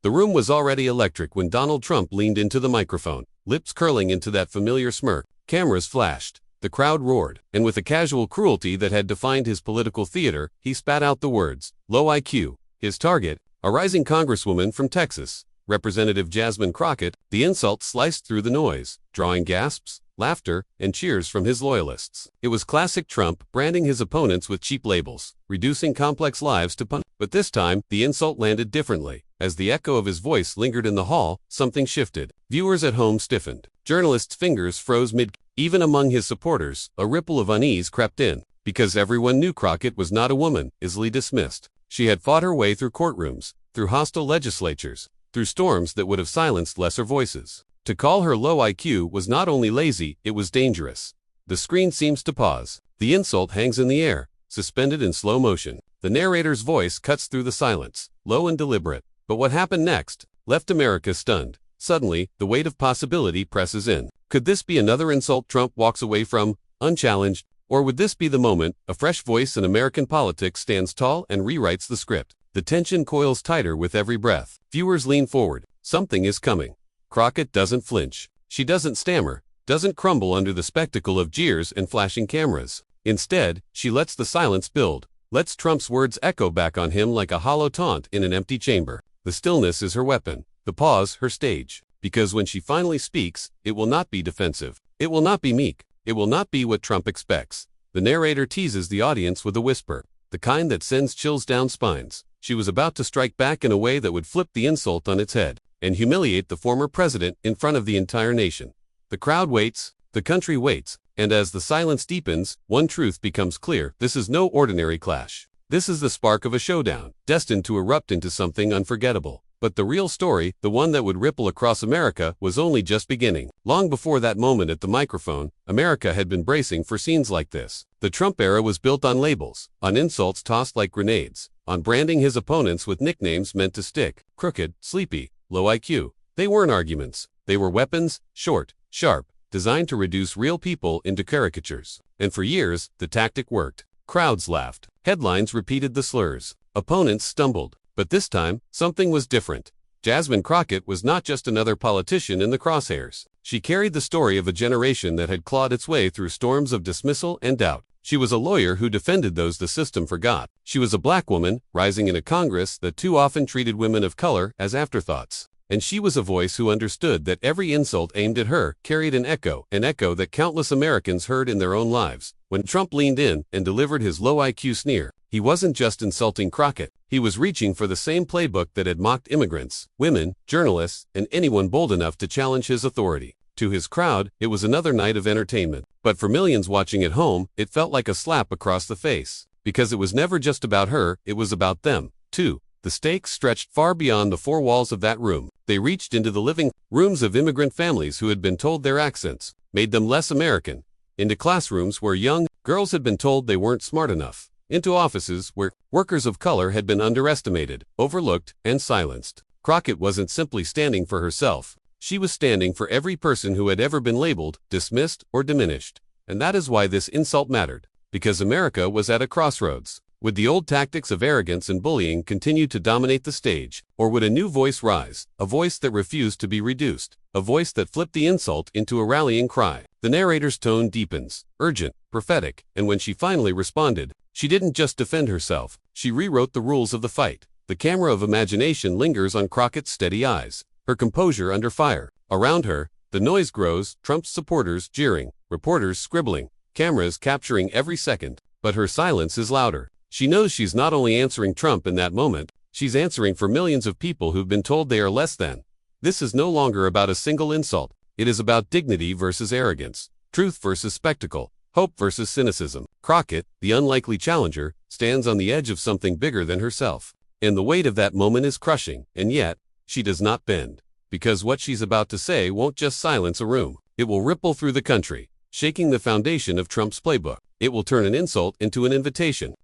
The room was already electric when Donald Trump leaned into the microphone, lips curling into that familiar smirk. Cameras flashed. The crowd roared, and with a casual cruelty that had defined his political theater, he spat out the words, "Low IQ." His target, a rising congresswoman from Texas, Representative Jasmine Crockett. The insult sliced through the noise, drawing gasps, laughter, and cheers from his loyalists. It was classic Trump, branding his opponents with cheap labels, reducing complex lives to pun. But this time, the insult landed differently. As the echo of his voice lingered in the hall, something shifted. Viewers at home stiffened. Journalists' fingers froze mid. Even among his supporters, a ripple of unease crept in, because everyone knew Crockett was not a woman, easily dismissed. She had fought her way through courtrooms, through hostile legislatures, through storms that would have silenced lesser voices. To call her low IQ was not only lazy, it was dangerous. The screen seems to pause. The insult hangs in the air, suspended in slow motion. The narrator's voice cuts through the silence, low and deliberate. But what happened next left America stunned. Suddenly, the weight of possibility presses in. Could this be another insult Trump walks away from, unchallenged? Or would this be the moment a fresh voice in American politics stands tall and rewrites the script? The tension coils tighter with every breath. Viewers lean forward. Something is coming. Crockett doesn't flinch. She doesn't stammer, doesn't crumble under the spectacle of jeers and flashing cameras. Instead, she lets the silence build, lets Trump's words echo back on him like a hollow taunt in an empty chamber. The stillness is her weapon, the pause her stage. Because when she finally speaks, it will not be defensive. It will not be meek. It will not be what Trump expects. The narrator teases the audience with a whisper, the kind that sends chills down spines. She was about to strike back in a way that would flip the insult on its head and humiliate the former president in front of the entire nation. The crowd waits, the country waits, and as the silence deepens, one truth becomes clear. This is no ordinary clash. This is the spark of a showdown, destined to erupt into something unforgettable. But the real story, the one that would ripple across America, was only just beginning. Long before that moment at the microphone, America had been bracing for scenes like this. The Trump era was built on labels, on insults tossed like grenades, on branding his opponents with nicknames meant to stick. Crooked, sleepy, low IQ. They weren't arguments. They were weapons, short, sharp, designed to reduce real people into caricatures. And for years, the tactic worked. Crowds laughed. Headlines repeated the slurs. Opponents stumbled. But this time, something was different. Jasmine Crockett was not just another politician in the crosshairs. She carried the story of a generation that had clawed its way through storms of dismissal and doubt. She was a lawyer who defended those the system forgot. She was a black woman, rising in a Congress that too often treated women of color as afterthoughts. And she was a voice who understood that every insult aimed at her carried an echo that countless Americans heard in their own lives. When Trump leaned in and delivered his low IQ sneer, he wasn't just insulting Crockett. He was reaching for the same playbook that had mocked immigrants, women, journalists, and anyone bold enough to challenge his authority. To his crowd, it was another night of entertainment. But for millions watching at home, it felt like a slap across the face. Because it was never just about her, it was about them, too. The stakes stretched far beyond the four walls of that room. They reached into the living rooms of immigrant families who had been told their accents made them less American, into classrooms where young girls had been told they weren't smart enough, into offices where workers of color had been underestimated, overlooked, and silenced. Crockett wasn't simply standing for herself. She was standing for every person who had ever been labeled, dismissed, or diminished. And that is why this insult mattered. Because America was at a crossroads. Would the old tactics of arrogance and bullying continue to dominate the stage, or would a new voice rise, a voice that refused to be reduced, a voice that flipped the insult into a rallying cry? The narrator's tone deepens, urgent, prophetic, and when she finally responded, she didn't just defend herself, she rewrote the rules of the fight. The camera of imagination lingers on Crockett's steady eyes, her composure under fire. Around her, the noise grows, Trump's supporters jeering, reporters scribbling, cameras capturing every second, but her silence is louder. She knows she's not only answering Trump in that moment, she's answering for millions of people who've been told they are less than. This is no longer about a single insult. It is about dignity versus arrogance, truth versus spectacle, hope versus cynicism. Crockett, the unlikely challenger, stands on the edge of something bigger than herself. And the weight of that moment is crushing, and yet, she does not bend. Because what she's about to say won't just silence a room. It will ripple through the country, shaking the foundation of Trump's playbook. It will turn an insult into an invitation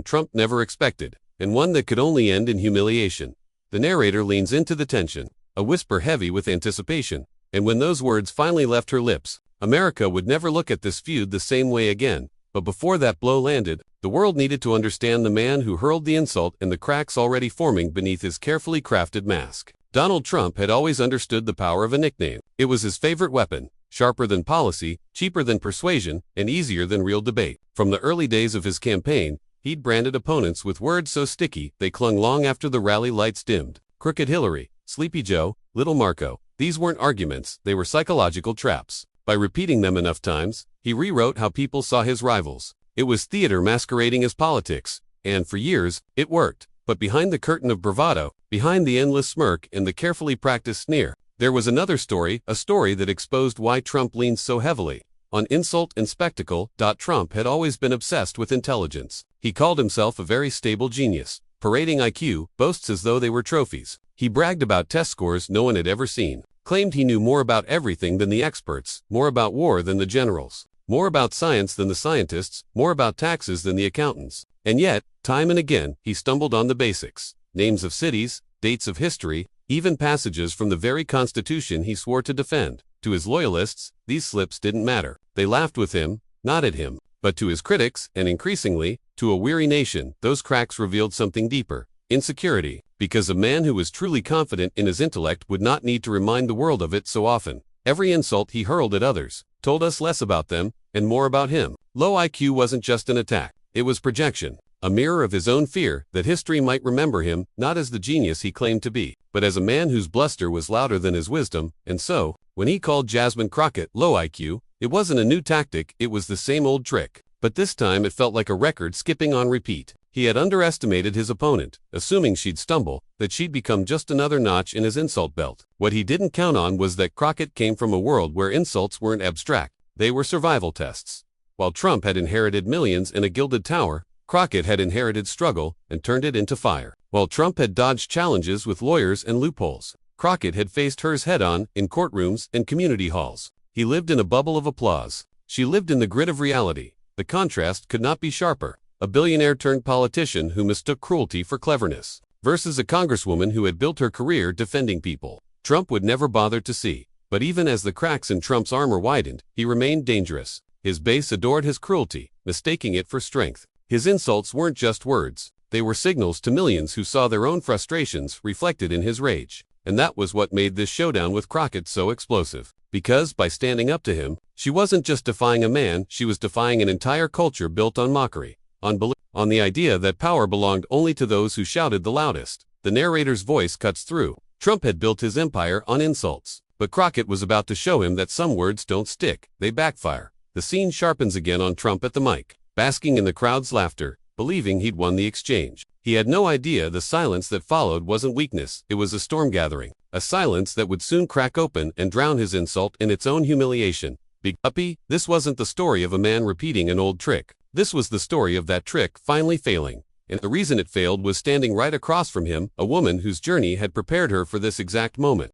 Trump never expected, and one that could only end in humiliation. The narrator leans into the tension, a whisper heavy with anticipation, and when those words finally left her lips, America would never look at this feud the same way again. But before that blow landed, The world needed to understand the man who hurled the insult and the cracks already forming beneath his carefully crafted mask. Donald Trump had always understood the power of a nickname. It was his favorite weapon, sharper than policy, cheaper than persuasion, and easier than real debate. From the early days of his campaign, he'd branded opponents with words so sticky they clung long after the rally lights dimmed. Crooked Hillary, Sleepy Joe, Little Marco. These weren't arguments, they were psychological traps. By repeating them enough times, he rewrote how people saw his rivals. It was theater masquerading as politics, and for years, it worked. But behind the curtain of bravado, behind the endless smirk and the carefully practiced sneer, there was another story, a story that exposed why Trump leaned so heavily on insult and spectacle. Trump had always been obsessed with intelligence. He called himself a very stable genius, parading IQ boasts as though they were trophies. He bragged about test scores no one had ever seen, claimed he knew more about everything than the experts, more about war than the generals, more about science than the scientists, more about taxes than the accountants. And yet, time and again, he stumbled on the basics. Names of cities, dates of history, even passages from the very Constitution he swore to defend. To his loyalists, these slips didn't matter. They laughed with him, not at him. But to his critics, and increasingly, to a weary nation, those cracks revealed something deeper: insecurity. Because a man who was truly confident in his intellect would not need to remind the world of it so often. Every insult he hurled at others told us less about them and more about him. Low IQ wasn't just an attack. It was projection, a mirror of his own fear that history might remember him not as the genius he claimed to be, but as a man whose bluster was louder than his wisdom. And so, when he called Jasmine Crockett low IQ, it wasn't a new tactic, it was the same old trick. But this time it felt like a record skipping on repeat. He had underestimated his opponent, assuming she'd stumble, that she'd become just another notch in his insult belt. What he didn't count on was that Crockett came from a world where insults weren't abstract, they were survival tests. While Trump had inherited millions and a gilded tower, Crockett had inherited struggle and turned it into fire. While Trump had dodged challenges with lawyers and loopholes, Crockett had faced hers head-on in courtrooms and community halls. He lived in a bubble of applause. She lived in the grit of reality. The contrast could not be sharper. A billionaire-turned-politician who mistook cruelty for cleverness, versus a congresswoman who had built her career defending people Trump would never bother to see. But even as the cracks in Trump's armor widened, he remained dangerous. His base adored his cruelty, mistaking it for strength. His insults weren't just words. They were signals to millions who saw their own frustrations reflected in his rage. And that was what made this showdown with Crockett so explosive. Because, by standing up to him, she wasn't just defying a man, she was defying an entire culture built on mockery, on the idea that power belonged only to those who shouted the loudest. The narrator's voice cuts through. Trump had built his empire on insults. But Crockett was about to show him that some words don't stick, they backfire. The scene sharpens again on Trump at the mic, basking in the crowd's laughter, believing he'd won the exchange. He had no idea the silence that followed wasn't weakness, it was a storm gathering. A silence that would soon crack open and drown his insult in its own humiliation. Big Uppy, this wasn't the story of a man repeating an old trick. This was the story of that trick finally failing. And the reason it failed was standing right across from him, a woman whose journey had prepared her for this exact moment.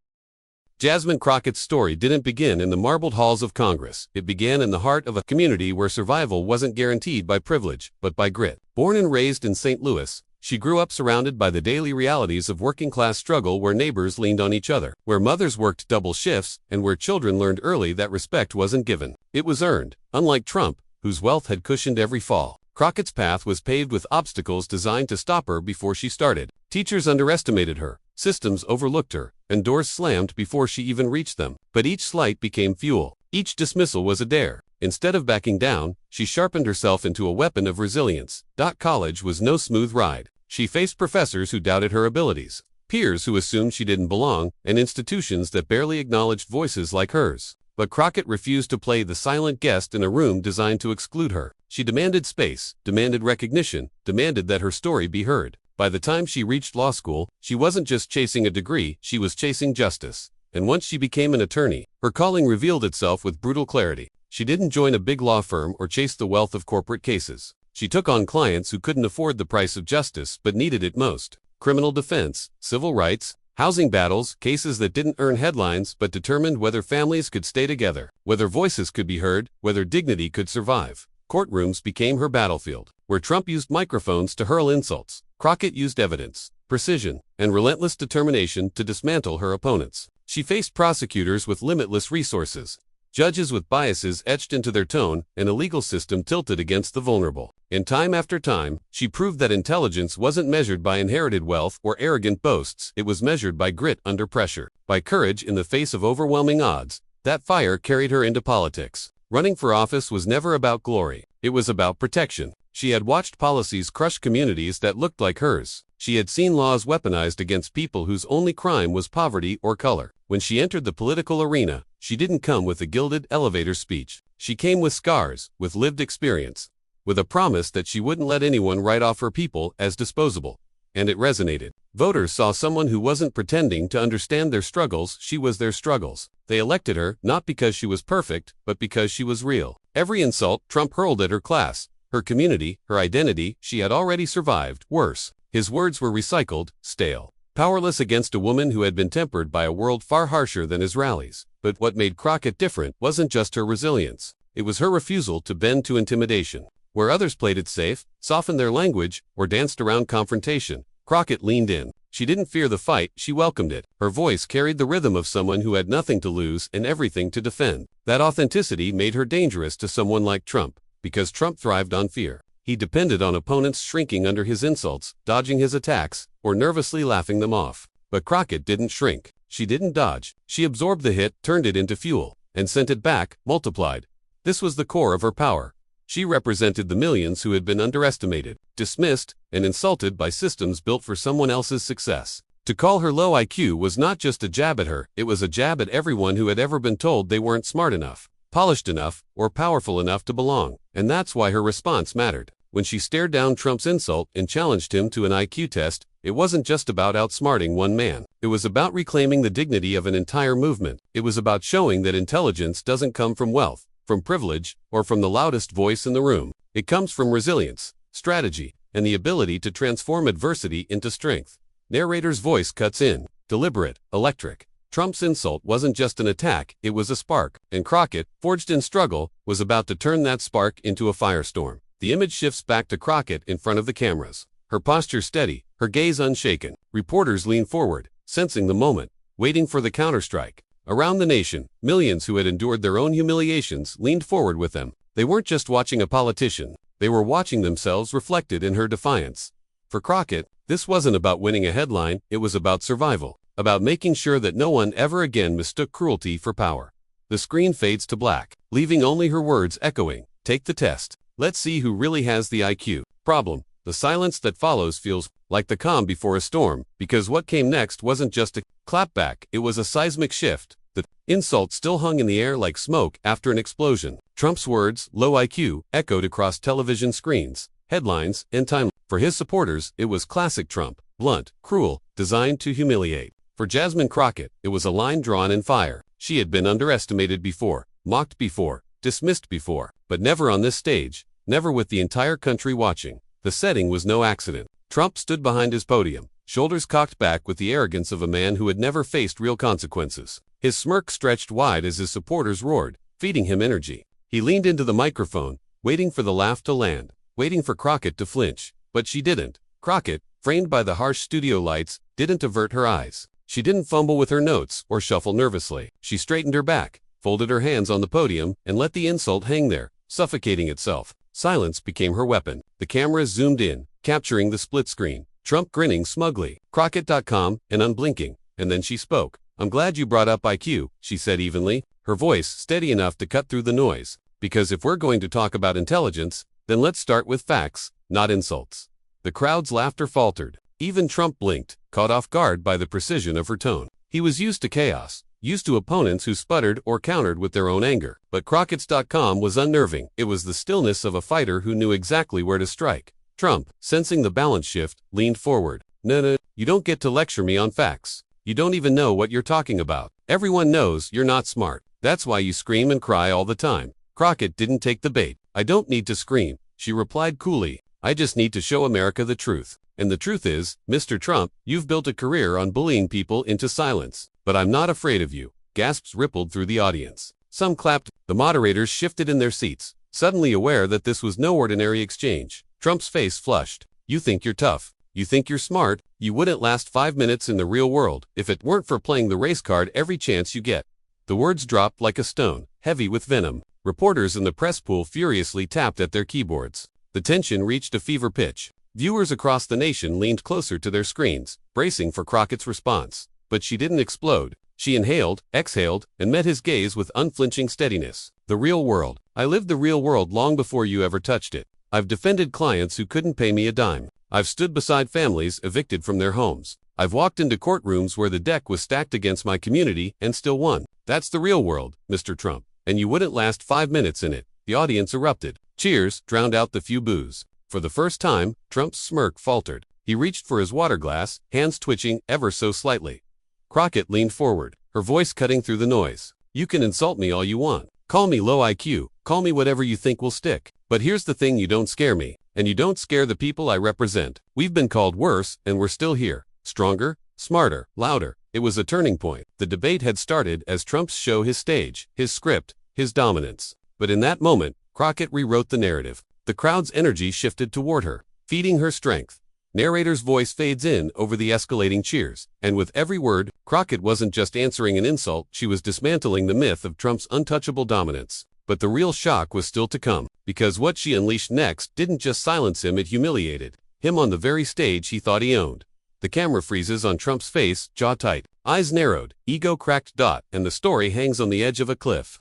Jasmine Crockett's story didn't begin in the marbled halls of Congress. It began in the heart of a community where survival wasn't guaranteed by privilege, but by grit. Born and raised in St. Louis, she grew up surrounded by the daily realities of working-class struggle, where neighbors leaned on each other, where mothers worked double shifts, and where children learned early that respect wasn't given. It was earned. Unlike Trump, whose wealth had cushioned every fall, Crockett's path was paved with obstacles designed to stop her before she started. Teachers underestimated her, systems overlooked her, and doors slammed before she even reached them. But each slight became fuel. Each dismissal was a dare. Instead of backing down, she sharpened herself into a weapon of resilience. College was no smooth ride. She faced professors who doubted her abilities, peers who assumed she didn't belong, and institutions that barely acknowledged voices like hers. But Crockett refused to play the silent guest in a room designed to exclude her. She demanded space, demanded recognition, demanded that her story be heard. By the time she reached law school, she wasn't just chasing a degree, she was chasing justice. And once she became an attorney, her calling revealed itself with brutal clarity. She didn't join a big law firm or chase the wealth of corporate cases. She took on clients who couldn't afford the price of justice but needed it most. Criminal defense, civil rights, housing battles, cases that didn't earn headlines but determined whether families could stay together, whether voices could be heard, whether dignity could survive. Courtrooms became her battlefield. Where Trump used microphones to hurl insults, Crockett used evidence, precision, and relentless determination to dismantle her opponents. She faced prosecutors with limitless resources, judges with biases etched into their tone, and a legal system tilted against the vulnerable. And time after time, she proved that intelligence wasn't measured by inherited wealth or arrogant boasts, it was measured by grit under pressure, by courage in the face of overwhelming odds. That fire carried her into politics. Running for office was never about glory, it was about protection. She had watched policies crush communities that looked like hers. She had seen laws weaponized against people whose only crime was poverty or color. When she entered the political arena, she didn't come with a gilded elevator speech. She came with scars, with lived experience, with a promise that she wouldn't let anyone write off her people as disposable. And it resonated. Voters saw someone who wasn't pretending to understand their struggles, she was their struggles. They elected her, not because she was perfect, but because she was real. Every insult Trump hurled at her class, her community, her identity, she had already survived. Worse, his words were recycled, stale. Powerless against a woman who had been tempered by a world far harsher than his rallies. But what made Crockett different wasn't just her resilience. It was her refusal to bend to intimidation. Where others played it safe, softened their language, or danced around confrontation, Crockett leaned in. She didn't fear the fight, she welcomed it. Her voice carried the rhythm of someone who had nothing to lose and everything to defend. That authenticity made her dangerous to someone like Trump, because Trump thrived on fear. He depended on opponents shrinking under his insults, dodging his attacks, or nervously laughing them off. But Crockett didn't shrink. She didn't dodge. She absorbed the hit, turned it into fuel, and sent it back, multiplied. This was the core of her power. She represented the millions who had been underestimated, dismissed, and insulted by systems built for someone else's success. To call her low IQ was not just a jab at her, it was a jab at everyone who had ever been told they weren't smart enough, polished enough, or powerful enough to belong. And that's why her response mattered. When she stared down Trump's insult and challenged him to an IQ test, it wasn't just about outsmarting one man. It was about reclaiming the dignity of an entire movement. It was about showing that intelligence doesn't come from wealth, from privilege, or from the loudest voice in the room. It comes from resilience, strategy, and the ability to transform adversity into strength. Narrator's voice cuts in, deliberate, electric. Trump's insult wasn't just an attack, it was a spark, and Crockett, forged in struggle, was about to turn that spark into a firestorm. The image shifts back to Crockett in front of the cameras. Her posture steady, her gaze unshaken. Reporters lean forward, sensing the moment, waiting for the counterstrike. Around the nation, millions who had endured their own humiliations leaned forward with them. They weren't just watching a politician, they were watching themselves reflected in her defiance. For Crockett, this wasn't about winning a headline, it was about survival, about making sure that no one ever again mistook cruelty for power. The screen fades to black, leaving only her words echoing. Take the test. Let's see who really has the IQ. Problem. The silence that follows feels like the calm before a storm, because what came next wasn't just a clapback, it was a seismic shift. The insult still hung in the air like smoke after an explosion. Trump's words, low IQ, echoed across television screens, headlines, and time. For his supporters, it was classic Trump, blunt, cruel, designed to humiliate. For Jasmine Crockett, it was a line drawn in fire. She had been underestimated before, mocked before, dismissed before, but never on this stage, never with the entire country watching. The setting was no accident. Trump stood behind his podium, shoulders cocked back with the arrogance of a man who had never faced real consequences. His smirk stretched wide as his supporters roared, feeding him energy. He leaned into the microphone, waiting for the laugh to land, waiting for Crockett to flinch. But she didn't. Crockett, framed by the harsh studio lights, didn't avert her eyes. She didn't fumble with her notes or shuffle nervously. She straightened her back, folded her hands on the podium, and let the insult hang there, suffocating itself. Silence became her weapon. The cameras zoomed in, capturing the split screen. Trump grinning smugly, Crockett.com, and unblinking. And then she spoke. I'm glad you brought up IQ, she said evenly, her voice steady enough to cut through the noise. Because if we're going to talk about intelligence, then let's start with facts, not insults. The crowd's laughter faltered. Even Trump blinked, caught off guard by the precision of her tone. He was used to chaos, used to opponents who sputtered or countered with their own anger. But Crockett's.com was unnerving. It was the stillness of a fighter who knew exactly where to strike. Trump, sensing the balance shift, leaned forward. No, you don't get to lecture me on facts. You don't even know what you're talking about. Everyone knows you're not smart. That's why you scream and cry all the time. Crockett didn't take the bait. I don't need to scream, she replied coolly. I just need to show America the truth. And the truth is, Mr. Trump, you've built a career on bullying people into silence. But I'm not afraid of you. Gasps rippled through the audience. Some clapped. The moderators shifted in their seats, suddenly aware that this was no ordinary exchange. Trump's face flushed. You think you're tough. You think you're smart. You wouldn't last 5 minutes in the real world if it weren't for playing the race card every chance you get. The words dropped like a stone, heavy with venom. Reporters in the press pool furiously tapped at their keyboards. The tension reached a fever pitch. Viewers across the nation leaned closer to their screens, bracing for Crockett's response. But she didn't explode. She inhaled, exhaled, and met his gaze with unflinching steadiness. The real world. I lived the real world long before you ever touched it. I've defended clients who couldn't pay me a dime. I've stood beside families evicted from their homes. I've walked into courtrooms where the deck was stacked against my community and still won. That's the real world, Mr. Trump. And you wouldn't last 5 minutes in it. The audience erupted. Cheers drowned out the few boos. For the first time, Trump's smirk faltered. He reached for his water glass, hands twitching ever so slightly. Crockett leaned forward, her voice cutting through the noise. You can insult me all you want. Call me low IQ. Call me whatever you think will stick. But here's the thing, you don't scare me. And you don't scare the people I represent. We've been called worse, and we're still here. Stronger, smarter, louder. It was a turning point. The debate had started as Trump's show, his stage, his script, his dominance. But in that moment, Crockett rewrote the narrative. The crowd's energy shifted toward her, feeding her strength. Narrator's voice fades in over the escalating cheers, and with every word, Crockett wasn't just answering an insult, she was dismantling the myth of Trump's untouchable dominance. But the real shock was still to come, because what she unleashed next didn't just silence him, it humiliated him on the very stage he thought he owned. The camera freezes on Trump's face, jaw tight, eyes narrowed, ego cracked, and the story hangs on the edge of a cliff.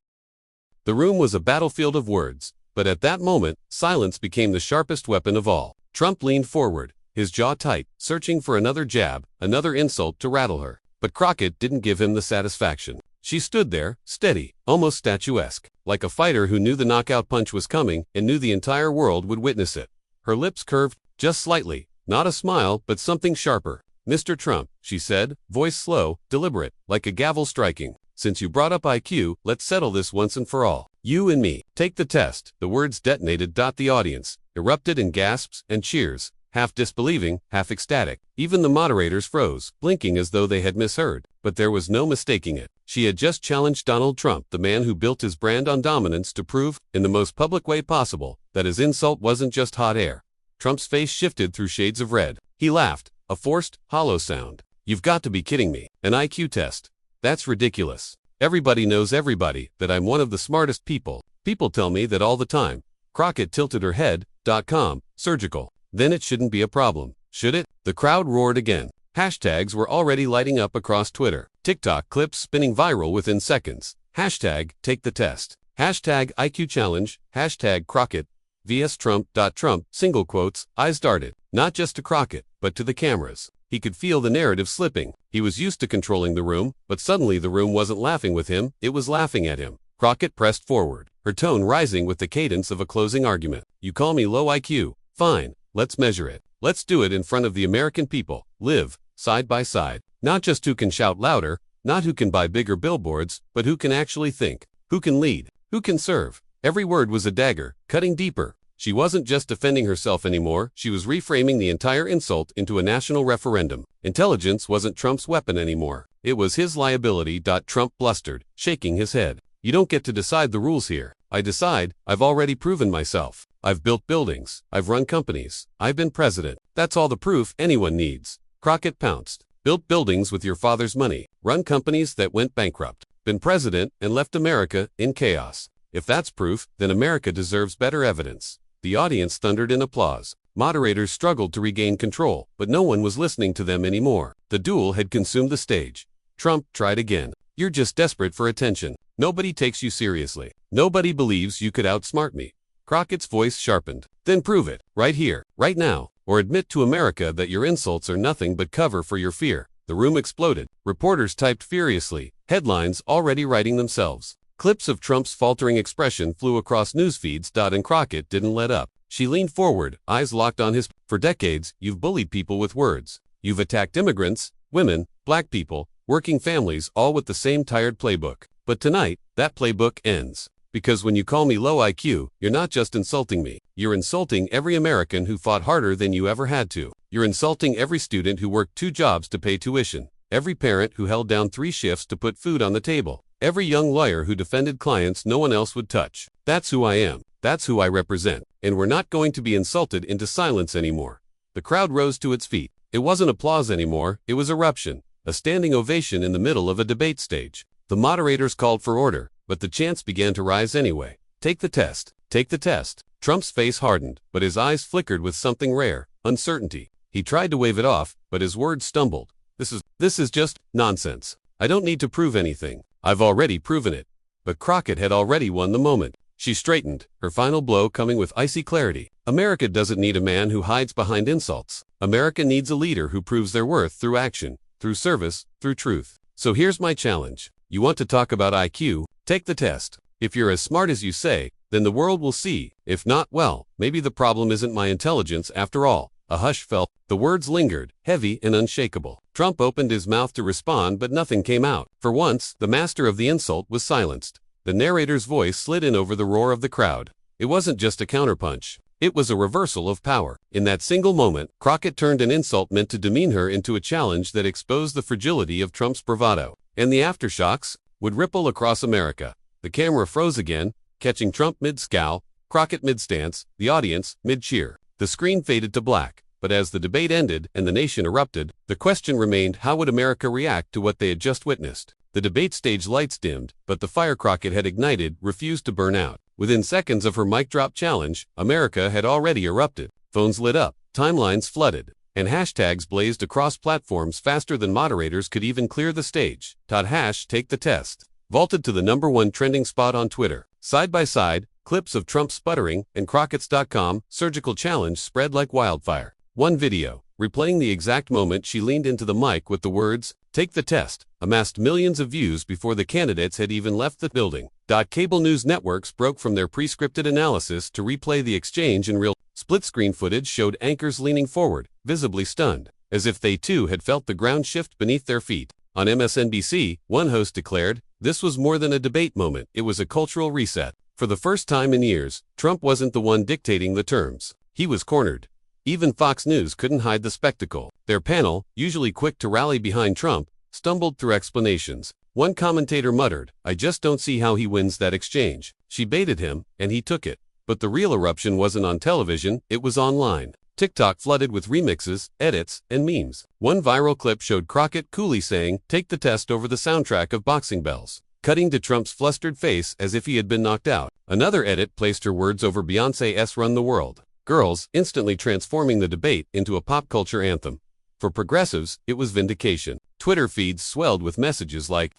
The room was a battlefield of words, but at that moment, silence became the sharpest weapon of all. Trump leaned forward, his jaw tight, searching for another jab, another insult to rattle her. But Crockett didn't give him the satisfaction. She stood there, steady, almost statuesque, like a fighter who knew the knockout punch was coming and knew the entire world would witness it. Her lips curved, just slightly, not a smile, but something sharper. Mr. Trump, she said, voice slow, deliberate, like a gavel striking. Since you brought up IQ, let's settle this once and for all. You and me. Take the test. The words detonated. The audience erupted in gasps and cheers, half disbelieving, half ecstatic. Even the moderators froze, blinking as though they had misheard. But there was no mistaking it. She had just challenged Donald Trump, the man who built his brand on dominance, to prove, in the most public way possible, that his insult wasn't just hot air. Trump's face shifted through shades of red. He laughed, a forced, hollow sound. You've got to be kidding me. An IQ test? That's ridiculous. Everybody knows everybody that I'm one of the smartest people. People tell me that all the time. Crockett tilted her head. .com, surgical. Then it shouldn't be a problem, should it? The crowd roared again. Hashtags were already lighting up across Twitter. TikTok clips spinning viral within seconds. Hashtag take the test. Hashtag IQ challenge. Hashtag Crockett vs Trump. Trump, single quotes, eyes darted, not just to Crockett, but to the cameras. He could feel the narrative slipping. He was used to controlling the room, but suddenly the room wasn't laughing with him, it was laughing at him. Crockett pressed forward, her tone rising with the cadence of a closing argument. You call me low IQ? Fine, let's measure it. Let's do it in front of the American people. Live, side by side. Not just who can shout louder, not who can buy bigger billboards, but who can actually think, who can lead, who can serve. Every word was a dagger, cutting deeper. She wasn't just defending herself anymore, she was reframing the entire insult into a national referendum. Intelligence wasn't Trump's weapon anymore. It was his liability. Trump blustered, shaking his head. You don't get to decide the rules here. I decide. I've already proven myself. I've built buildings. I've run companies. I've been president. That's all the proof anyone needs. Crockett pounced. Built buildings with your father's money. Run companies that went bankrupt. Been president and left America in chaos. If that's proof, then America deserves better evidence. The audience thundered in applause. Moderators struggled to regain control, but no one was listening to them anymore. The duel had consumed the stage. Trump tried again. You're just desperate for attention. Nobody takes you seriously. Nobody believes you could outsmart me. Crockett's voice sharpened. Then prove it, right here, right now, or admit to America that your insults are nothing but cover for your fear. The room exploded. Reporters typed furiously, headlines already writing themselves. Clips of Trump's faltering expression flew across news feeds. And Crockett didn't let up. She leaned forward, eyes locked on his. For decades, you've bullied people with words. You've attacked immigrants, women, black people, working families, all with the same tired playbook. But tonight, that playbook ends. Because when you call me low IQ, you're not just insulting me. You're insulting every American who fought harder than you ever had to. You're insulting every student who worked 2 jobs to pay tuition. Every parent who held down 3 shifts to put food on the table. Every young lawyer who defended clients no one else would touch. That's who I am. That's who I represent. And we're not going to be insulted into silence anymore. The crowd rose to its feet. It wasn't applause anymore, it was eruption. A standing ovation in the middle of a debate stage. The moderators called for order, but the chants began to rise anyway. Take the test. Take the test. Trump's face hardened, but his eyes flickered with something rare, uncertainty. He tried to wave it off, but his words stumbled. This is just nonsense. I don't need to prove anything. I've already proven it. But Crockett had already won the moment. She straightened, her final blow coming with icy clarity. America doesn't need a man who hides behind insults. America needs a leader who proves their worth through action, through service, through truth. So here's my challenge. You want to talk about IQ? Take the test. If you're as smart as you say, then the world will see. If not, well, maybe the problem isn't my intelligence after all. A hush fell. The words lingered, heavy and unshakable. Trump opened his mouth to respond, but nothing came out. For once, the master of the insult was silenced. The narrator's voice slid in over the roar of the crowd. It wasn't just a counterpunch. It was a reversal of power. In that single moment, Crockett turned an insult meant to demean her into a challenge that exposed the fragility of Trump's bravado. And the aftershocks would ripple across America. The camera froze again, catching Trump mid-scowl, Crockett mid-stance, the audience mid-cheer. The screen faded to black. But as the debate ended and the nation erupted, the question remained: how would America react to what they had just witnessed? The debate stage lights dimmed, but the fire Crockett had ignited refused to burn out. Within seconds of her mic drop challenge, America had already erupted. Phones lit up, timelines flooded, and hashtags blazed across platforms faster than moderators could even clear the stage. #Take the test vaulted to the #1 trending spot on Twitter. Side by side, clips of Trump sputtering and Crockett's.com surgical challenge spread like wildfire. One video, replaying the exact moment she leaned into the mic with the words, "Take the test," amassed millions of views before the candidates had even left the building. Cable news networks broke from their pre-scripted analysis to replay the exchange in real. Split-screen footage showed anchors leaning forward, visibly stunned, as if they too had felt the ground shift beneath their feet. On MSNBC, one host declared, this was more than a debate moment, it was a cultural reset. For the first time in years, Trump wasn't the one dictating the terms. He was cornered. Even Fox News couldn't hide the spectacle. Their panel, usually quick to rally behind Trump, stumbled through explanations. One commentator muttered, "I just don't see how he wins that exchange." She baited him, and he took it. But the real eruption wasn't on television, it was online. TikTok flooded with remixes, edits, and memes. One viral clip showed Crockett coolly saying, "Take the test" over the soundtrack of Boxing Bells, cutting to Trump's flustered face as if he had been knocked out. Another edit placed her words over Beyoncé's "Run the World." Girls, instantly transforming the debate into a pop culture anthem. For progressives, it was vindication. Twitter feeds swelled with messages like,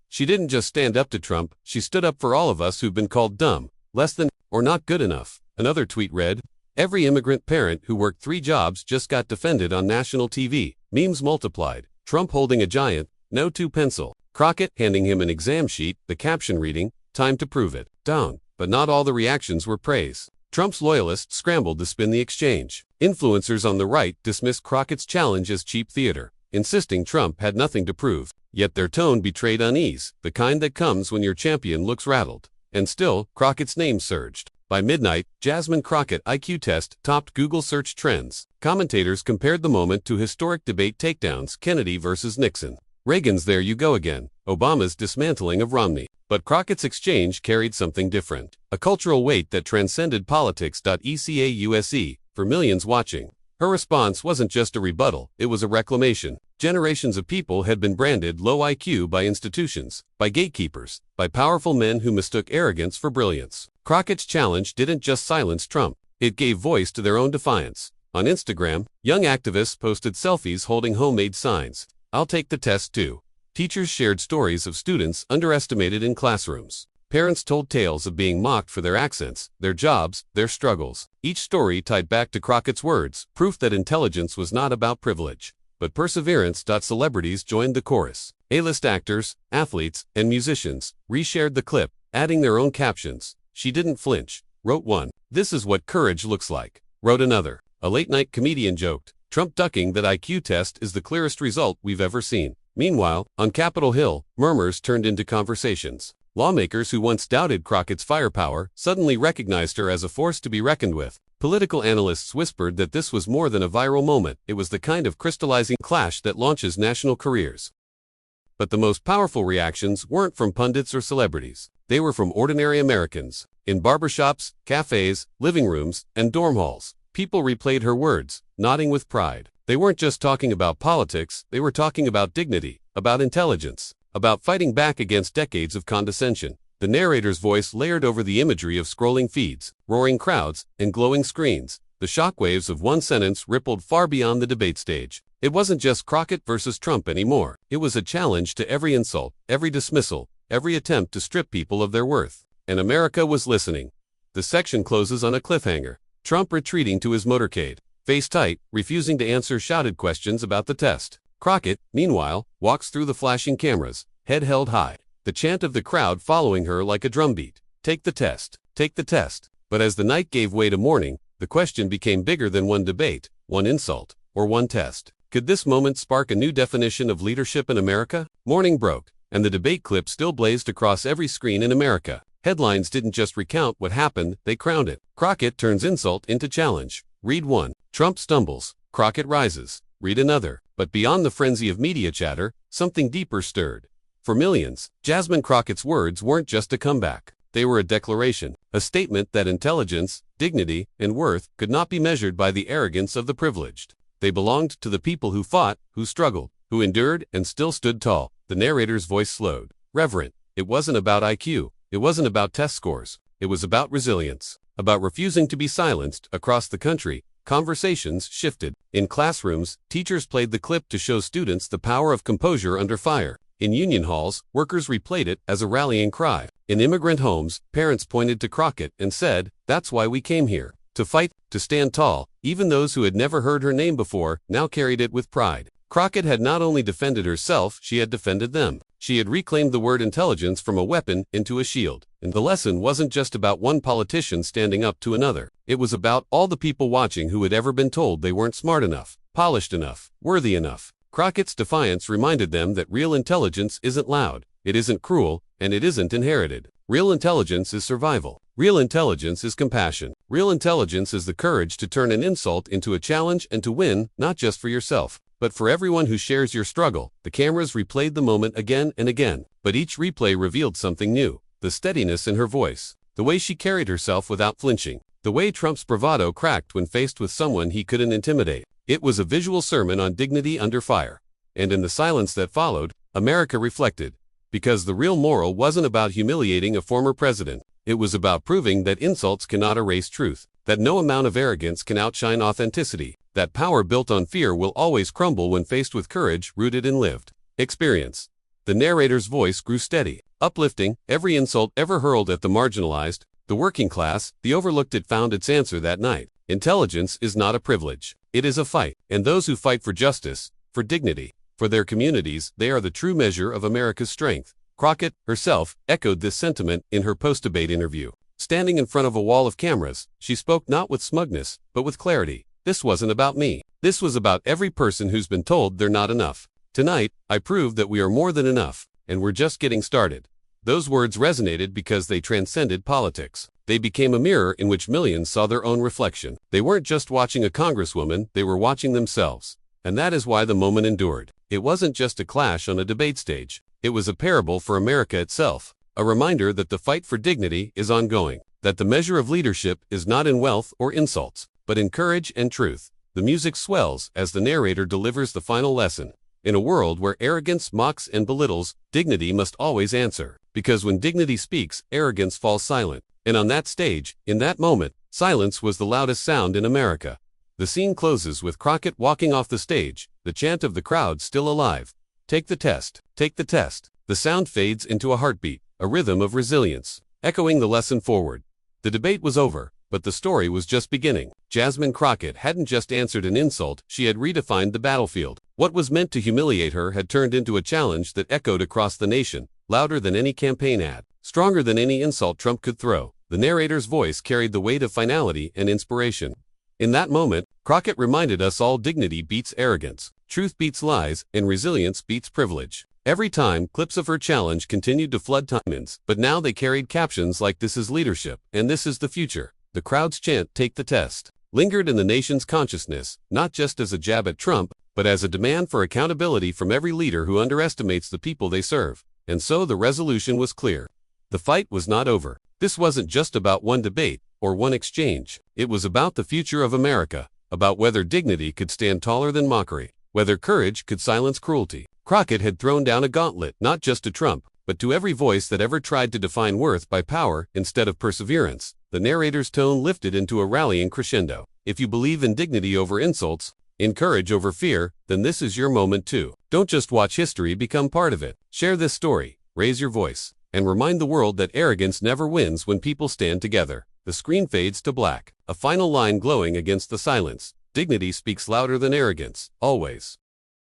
"She didn't just stand up to Trump, she stood up for all of us who've been called dumb, less than, or not good enough." Another tweet read, "Every immigrant parent who worked 3 jobs just got defended on national TV." Memes multiplied. Trump holding a giant, "No 2 pencil." Crockett handing him an exam sheet, the caption reading, "Time to prove it." Down. But not all the reactions were praise. Trump's loyalists scrambled to spin the exchange. Influencers on the right dismissed Crockett's challenge as cheap theater, insisting Trump had nothing to prove. Yet their tone betrayed unease, the kind that comes when your champion looks rattled. And still, Crockett's name surged. By midnight, Jasmine Crockett IQ test topped Google search trends. Commentators compared the moment to historic debate takedowns: Kennedy versus Nixon, Reagan's "There you go again," Obama's dismantling of Romney. But Crockett's exchange carried something different, a cultural weight that transcended politics. ECAUSE, for millions watching. Her response wasn't just a rebuttal, it was a reclamation. Generations of people had been branded low IQ by institutions, by gatekeepers, by powerful men who mistook arrogance for brilliance. Crockett's challenge didn't just silence Trump, it gave voice to their own defiance. On Instagram, young activists posted selfies holding homemade signs, "I'll take the test too." Teachers shared stories of students underestimated in classrooms. Parents told tales of being mocked for their accents, their jobs, their struggles. Each story tied back to Crockett's words, proof that intelligence was not about privilege, but perseverance. Celebrities joined the chorus. A-list actors, athletes, and musicians reshared the clip, adding their own captions. "She didn't flinch," wrote one. "This is what courage looks like," wrote another. A late-night comedian joked, "Trump ducking that IQ test is the clearest result we've ever seen." Meanwhile, on Capitol Hill, murmurs turned into conversations. Lawmakers who once doubted Crockett's firepower suddenly recognized her as a force to be reckoned with. Political analysts whispered that this was more than a viral moment, it was the kind of crystallizing clash that launches national careers. But the most powerful reactions weren't from pundits or celebrities. They were from ordinary Americans. In barbershops, cafes, living rooms, and dorm halls, people replayed her words, nodding with pride. They weren't just talking about politics, they were talking about dignity, about intelligence, about fighting back against decades of condescension. The narrator's voice layered over the imagery of scrolling feeds, roaring crowds, and glowing screens. The shockwaves of one sentence rippled far beyond the debate stage. It wasn't just Crockett versus Trump anymore. It was a challenge to every insult, every dismissal, every attempt to strip people of their worth. And America was listening. The section closes on a cliffhanger. Trump retreating to his motorcade, face tight, refusing to answer shouted questions about the test. Crockett, meanwhile, walks through the flashing cameras, head held high, the chant of the crowd following her like a drumbeat. Take the test. Take the test. But as the night gave way to morning, the question became bigger than one debate, one insult, or one test. Could this moment spark a new definition of leadership in America? Morning broke, and the debate clip still blazed across every screen in America. Headlines didn't just recount what happened, they crowned it. Crockett turns insult into challenge. Read one. Trump stumbles. Crockett rises. Read another. But beyond the frenzy of media chatter, something deeper stirred. For millions, Jasmine Crockett's words weren't just a comeback. They were a declaration, a statement that intelligence, dignity, and worth could not be measured by the arrogance of the privileged. They belonged to the people who fought, who struggled, who endured, and still stood tall. The narrator's voice slowed. Reverent. It wasn't about IQ. It wasn't about test scores. It was about resilience. About refusing to be silenced. Across the country, conversations shifted. In classrooms, teachers played the clip to show students the power of composure under fire. In union halls, workers replayed it as a rallying cry. In immigrant homes, parents pointed to Crockett and said, "That's why we came here. To fight, to stand tall." Even those who had never heard her name before now carried it with pride. Crockett had not only defended herself, she had defended them. She had reclaimed the word intelligence from a weapon into a shield. And the lesson wasn't just about one politician standing up to another. It was about all the people watching who had ever been told they weren't smart enough, polished enough, worthy enough. Crockett's defiance reminded them that real intelligence isn't loud, it isn't cruel, and it isn't inherited. Real intelligence is survival. Real intelligence is compassion. Real intelligence is the courage to turn an insult into a challenge and to win, not just for yourself, but for everyone who shares your struggle. The cameras replayed the moment again and again, but each replay revealed something new. The steadiness in her voice, the way she carried herself without flinching, the way Trump's bravado cracked when faced with someone he couldn't intimidate. It was a visual sermon on dignity under fire. And in the silence that followed, America reflected. Because the real moral wasn't about humiliating a former president. It was about proving that insults cannot erase truth, that no amount of arrogance can outshine authenticity, that power built on fear will always crumble when faced with courage rooted in lived experience. The narrator's voice grew steady, uplifting. Every insult ever hurled at the marginalized, the working class, the overlooked, it found its answer that night. Intelligence is not a privilege. It is a fight, and those who fight for justice, for dignity, for their communities, they are the true measure of America's strength. Crockett, herself, echoed this sentiment in her post-debate interview. Standing in front of a wall of cameras, she spoke not with smugness, but with clarity. This wasn't about me. This was about every person who's been told they're not enough. Tonight, I proved that we are more than enough, and we're just getting started. Those words resonated because they transcended politics. They became a mirror in which millions saw their own reflection. They weren't just watching a congresswoman, they were watching themselves. And that is why the moment endured. It wasn't just a clash on a debate stage. It was a parable for America itself. A reminder that the fight for dignity is ongoing. That the measure of leadership is not in wealth or insults, but in courage and truth. The music swells as the narrator delivers the final lesson. In a world where arrogance mocks and belittles, dignity must always answer. Because when dignity speaks, arrogance falls silent. And on that stage, in that moment, silence was the loudest sound in America. The scene closes with Crockett walking off the stage, the chant of the crowd still alive. Take the test. Take the test. The sound fades into a heartbeat, a rhythm of resilience, echoing the lesson forward. The debate was over, but the story was just beginning. Jasmine Crockett hadn't just answered an insult, she had redefined the battlefield. What was meant to humiliate her had turned into a challenge that echoed across the nation, louder than any campaign ad, stronger than any insult Trump could throw. The narrator's voice carried the weight of finality and inspiration. In that moment, Crockett reminded us all dignity beats arrogance, truth beats lies, and resilience beats privilege. Every time, clips of her challenge continued to flood timelines, but now they carried captions like "This is leadership," and "This is the future." The crowd's chant, "Take the test," lingered in the nation's consciousness, not just as a jab at Trump, but as a demand for accountability from every leader who underestimates the people they serve. And so the resolution was clear. The fight was not over. This wasn't just about one debate or one exchange. It was about the future of America, about whether dignity could stand taller than mockery, whether courage could silence cruelty. Crockett had thrown down a gauntlet, not just to Trump, but to every voice that ever tried to define worth by power instead of perseverance, the narrator's tone lifted into a rallying crescendo. If you believe in dignity over insults, in courage over fear, then this is your moment too. Don't just watch history, become part of it. Share this story, raise your voice, and remind the world that arrogance never wins when people stand together. The screen fades to black, a final line glowing against the silence. Dignity speaks louder than arrogance, always.